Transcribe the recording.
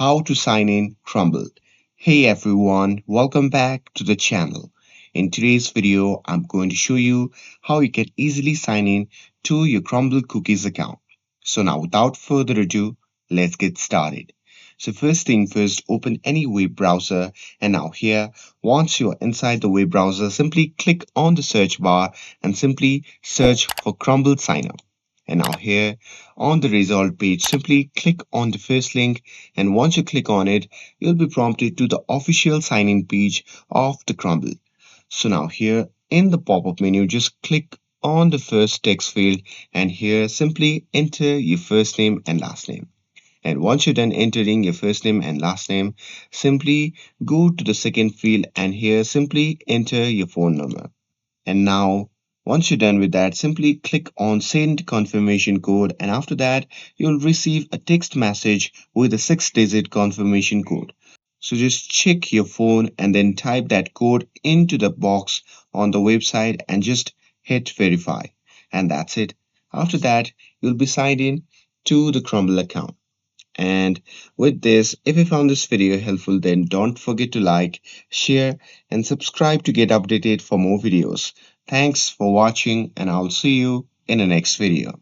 how to sign in Crumbl. Hey everyone, welcome back to the channel. In today's video, I'm going to show you how you can easily sign in to your Crumbl cookies account. So now without further ado, let's get started. So first thing first, open any web browser and now here, once you're inside the web browser, simply click on the search bar and simply search for Crumbl sign up. And now here on the result page, simply click on the first link and once you click on it, you'll be prompted to the official sign-in page of the Crumbl. So now here in the pop-up menu, just click on the first text field and here simply enter your first name and last name. And once you're done entering your first name and last name, simply go to the second field and here simply enter your phone number. And now, once you're done with that, simply click on send confirmation code. And after that, you'll receive a text message with a 6-digit confirmation code. So just check your phone and then type that code into the box on the website and just hit verify. And that's it. After that, you'll be signed in to the Crumbl account. And with this, if you found this video helpful, then don't forget to like, share, and subscribe to get updated for more videos. Thanks for watching, and I'll see you in the next video.